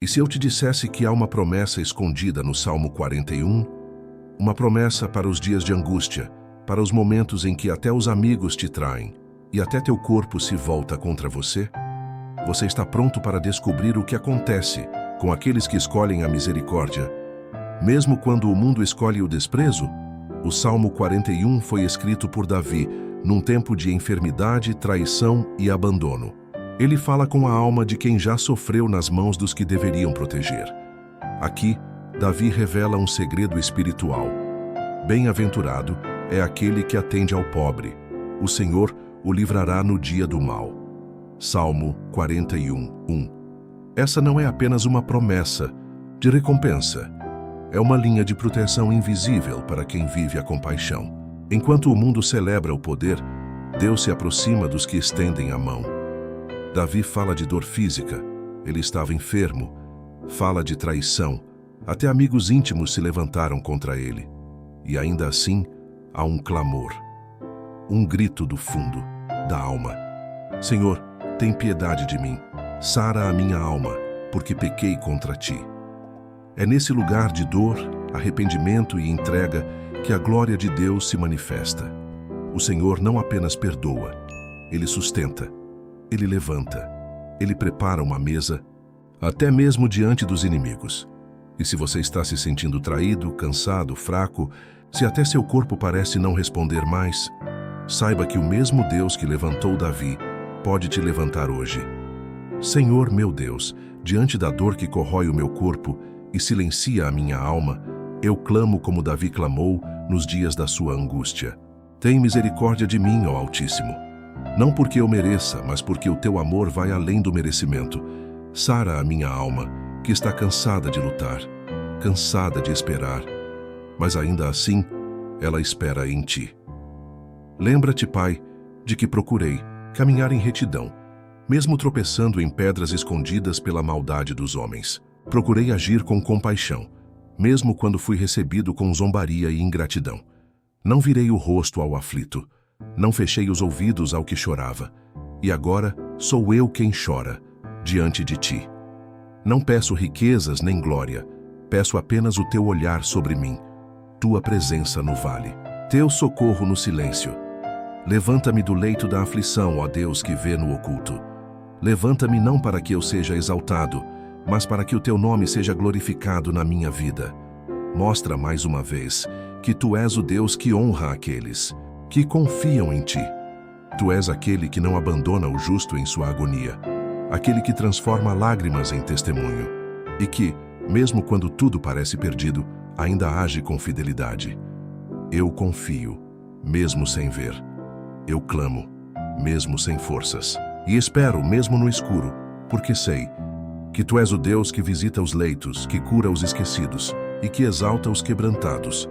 E se eu te dissesse que há uma promessa escondida no Salmo 41, uma promessa para os dias de angústia, para os momentos em que até os amigos te traem e até teu corpo se volta contra você? Você está pronto para descobrir o que acontece com aqueles que escolhem a misericórdia, mesmo quando o mundo escolhe o desprezo? O Salmo 41 foi escrito por Davi num tempo de enfermidade, traição e abandono. Ele fala com a alma de quem já sofreu nas mãos dos que deveriam proteger. Aqui, Davi revela um segredo espiritual. Bem-aventurado é aquele que atende ao pobre. O Senhor o livrará no dia do mal. Salmo 41:1. Essa não é apenas uma promessa de recompensa. É uma linha de proteção invisível para quem vive a compaixão. Enquanto o mundo celebra o poder, Deus se aproxima dos que estendem a mão. Davi fala de dor física, ele estava enfermo. Fala de traição, até amigos íntimos se levantaram contra ele. E ainda assim, há um clamor, um grito do fundo da alma. Senhor, tem piedade de mim, sara a minha alma, porque pequei contra ti. É nesse lugar de dor, arrependimento e entrega que a glória de Deus se manifesta. O Senhor não apenas perdoa, Ele sustenta, Ele levanta, Ele prepara uma mesa, até mesmo diante dos inimigos. E se você está se sentindo traído, cansado, fraco, se até seu corpo parece não responder mais, saiba que o mesmo Deus que levantou Davi pode te levantar hoje. Senhor meu Deus, diante da dor que corrói o meu corpo e silencia a minha alma, eu clamo como Davi clamou nos dias da sua angústia. Tem misericórdia de mim, ó Altíssimo. Não porque eu mereça, mas porque o teu amor vai além do merecimento. Sara a minha alma, que está cansada de lutar, cansada de esperar, mas ainda assim, ela espera em ti. Lembra-te, Pai, de que procurei caminhar em retidão, mesmo tropeçando em pedras escondidas pela maldade dos homens. Procurei agir com compaixão, mesmo quando fui recebido com zombaria e ingratidão. Não virei o rosto ao aflito, não fechei os ouvidos ao que chorava, e agora sou eu quem chora diante de ti. Não peço riquezas nem glória, peço apenas o teu olhar sobre mim, tua presença no vale, teu socorro no silêncio. Levanta-me do leito da aflição, ó Deus que vê no oculto. Levanta-me não para que eu seja exaltado, mas para que o teu nome seja glorificado na minha vida. Mostra mais uma vez que tu és o Deus que honra aqueles que confiam em ti. Tu és aquele que não abandona o justo em sua agonia, aquele que transforma lágrimas em testemunho e que, mesmo quando tudo parece perdido, ainda age com fidelidade. Eu confio, mesmo sem ver. Eu clamo, mesmo sem forças. E espero, mesmo no escuro, porque sei que tu és o Deus que visita os leitos, que cura os esquecidos e que exalta os quebrantados.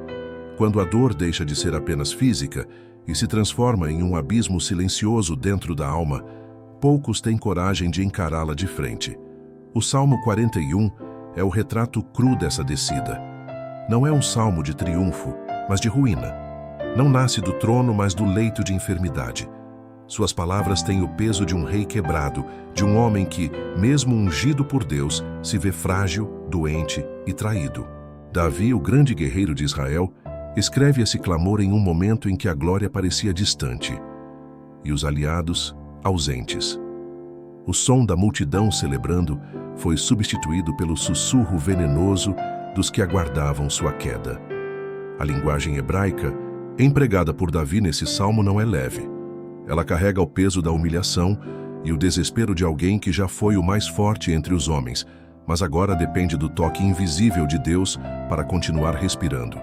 Quando a dor deixa de ser apenas física e se transforma em um abismo silencioso dentro da alma, poucos têm coragem de encará-la de frente. O Salmo 41 é o retrato cru dessa descida. Não é um salmo de triunfo, mas de ruína. Não nasce do trono, mas do leito de enfermidade. Suas palavras têm o peso de um rei quebrado, de um homem que, mesmo ungido por Deus, se vê frágil, doente e traído. Davi, o grande guerreiro de Israel, escreve esse clamor em um momento em que a glória parecia distante e os aliados ausentes. O som da multidão celebrando foi substituído pelo sussurro venenoso dos que aguardavam sua queda. A linguagem hebraica, empregada por Davi nesse salmo, não é leve. Ela carrega o peso da humilhação e o desespero de alguém que já foi o mais forte entre os homens, mas agora depende do toque invisível de Deus para continuar respirando.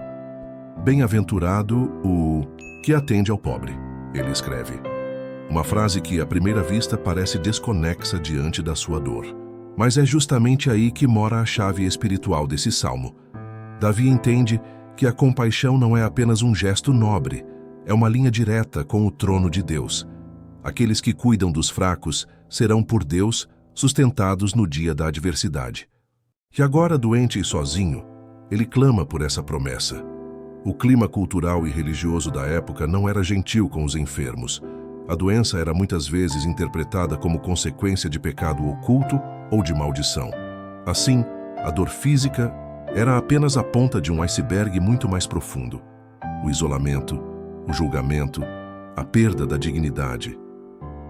Bem-aventurado o que atende ao pobre, ele escreve. Uma frase que, à primeira vista, parece desconexa diante da sua dor. Mas é justamente aí que mora a chave espiritual desse salmo. Davi entende que a compaixão não é apenas um gesto nobre, é uma linha direta com o trono de Deus. Aqueles que cuidam dos fracos serão por Deus sustentados no dia da adversidade. E agora, doente e sozinho, ele clama por essa promessa. O clima cultural e religioso da época não era gentil com os enfermos. A doença era muitas vezes interpretada como consequência de pecado oculto ou de maldição. Assim, a dor física era apenas a ponta de um iceberg muito mais profundo. O isolamento, o julgamento, a perda da dignidade.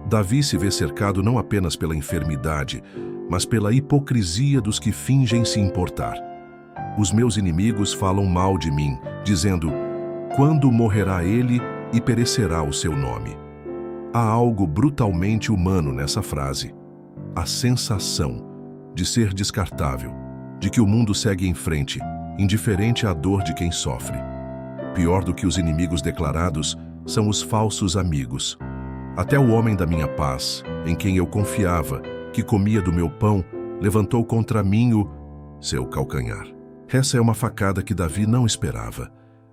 Davi se vê cercado não apenas pela enfermidade, mas pela hipocrisia dos que fingem se importar. Os meus inimigos falam mal de mim, dizendo: quando morrerá ele e perecerá o seu nome? Há algo brutalmente humano nessa frase. A sensação de ser descartável, de que o mundo segue em frente, indiferente à dor de quem sofre. Pior do que os inimigos declarados são os falsos amigos. Até o homem da minha paz, em quem eu confiava, que comia do meu pão, levantou contra mim o seu calcanhar. Essa é uma facada que Davi não esperava.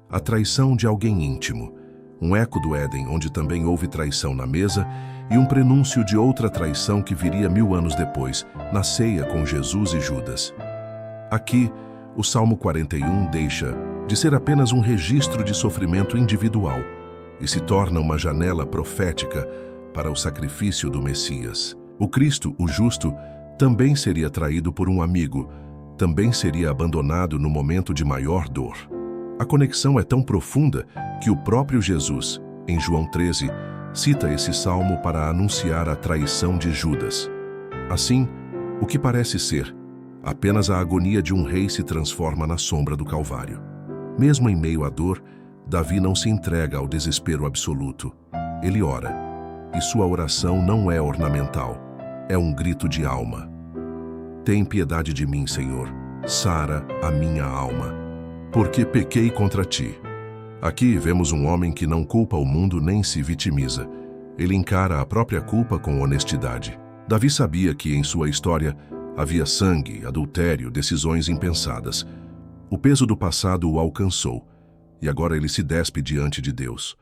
A traição de alguém íntimo. Um eco do Éden, onde também houve traição na mesa, e um prenúncio de outra traição que viria 1000 anos depois, na ceia com Jesus e Judas. Aqui, o Salmo 41 deixa de ser apenas um registro de sofrimento individual e se torna uma janela profética para o sacrifício do Messias. O Cristo, o justo, também seria traído por um amigo, também seria abandonado no momento de maior dor. A conexão é tão profunda que o próprio Jesus, em João 13, cita esse salmo para anunciar a traição de Judas. Assim, o que parece ser apenas a agonia de um rei se transforma na sombra do Calvário. Mesmo em meio à dor, Davi não se entrega ao desespero absoluto. Ele ora, e sua oração não é ornamental, é um grito de alma. Tem piedade de mim, Senhor, sara a minha alma, porque pequei contra ti. Aqui vemos um homem que não culpa o mundo nem se vitimiza. Ele encara a própria culpa com honestidade. Davi sabia que em sua história havia sangue, adultério, decisões impensadas. O peso do passado o alcançou, e agora ele se despe diante de Deus.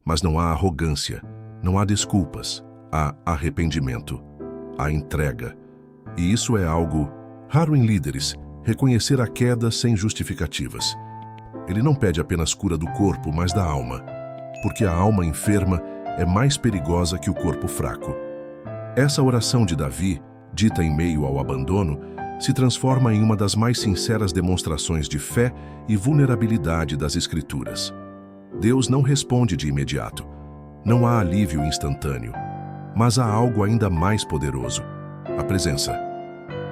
Mas não há arrogância, não há desculpas, há arrependimento, há entrega. E isso é algo raro em líderes, reconhecer a queda sem justificativas. Ele não pede apenas cura do corpo, mas da alma, porque a alma enferma é mais perigosa que o corpo fraco. Essa oração de Davi, dita em meio ao abandono, se transforma em uma das mais sinceras demonstrações de fé e vulnerabilidade das Escrituras. Deus não responde de imediato. Não há alívio instantâneo. Mas há algo ainda mais poderoso: a presença.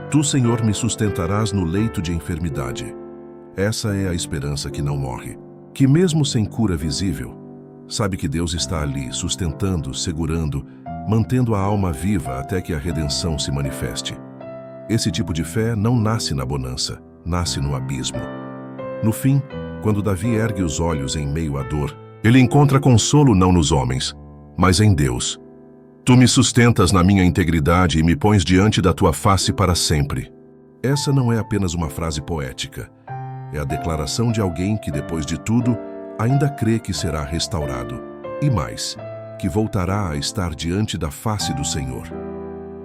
Tu, Senhor, me sustentarás no leito de enfermidade. Essa é a esperança que não morre, que mesmo sem cura visível, sabe que Deus está ali, sustentando, segurando, mantendo a alma viva até que a redenção se manifeste. Esse tipo de fé não nasce na bonança, nasce no abismo. No fim, quando Davi ergue os olhos em meio à dor, ele encontra consolo não nos homens, mas em Deus. Tu me sustentas na minha integridade e me pões diante da tua face para sempre. Essa não é apenas uma frase poética. É a declaração de alguém que, depois de tudo, ainda crê que será restaurado. E mais, que voltará a estar diante da face do Senhor.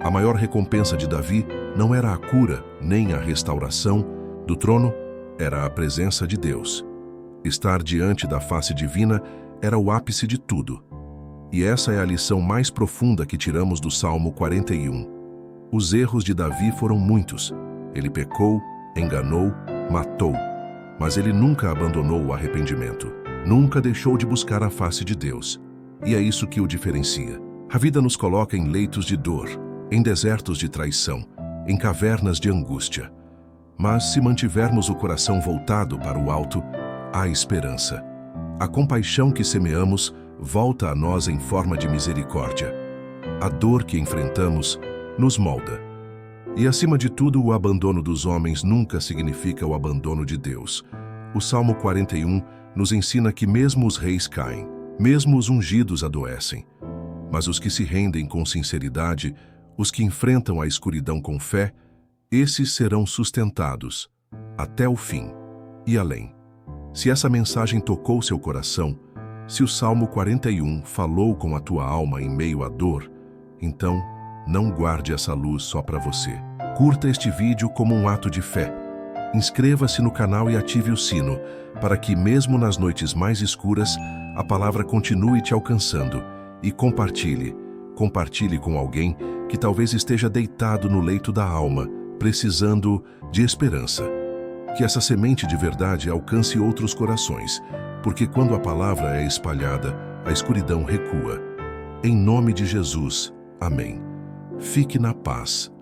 A maior recompensa de Davi não era a cura, nem a restauração do trono, era a presença de Deus. Estar diante da face divina era o ápice de tudo. E essa é a lição mais profunda que tiramos do Salmo 41. Os erros de Davi foram muitos. Ele pecou, enganou, matou. Mas ele nunca abandonou o arrependimento. Nunca deixou de buscar a face de Deus. E é isso que o diferencia. A vida nos coloca em leitos de dor, em desertos de traição, em cavernas de angústia. Mas se mantivermos o coração voltado para o alto, há esperança. A compaixão que semeamos volta a nós em forma de misericórdia. A dor que enfrentamos nos molda. E acima de tudo, o abandono dos homens nunca significa o abandono de Deus. O Salmo 41 nos ensina que mesmo os reis caem, mesmo os ungidos adoecem. Mas os que se rendem com sinceridade, os que enfrentam a escuridão com fé, esses serão sustentados até o fim e além. Se essa mensagem tocou seu coração, se o Salmo 41 falou com a tua alma em meio à dor, então não guarde essa luz só para você. Curta este vídeo como um ato de fé. Inscreva-se no canal e ative o sino, para que mesmo nas noites mais escuras, a palavra continue te alcançando. E compartilhe com alguém que talvez esteja deitado no leito da alma, precisando de esperança. Que essa semente de verdade alcance outros corações, porque quando a palavra é espalhada, a escuridão recua. Em nome de Jesus, amém. Fique na paz.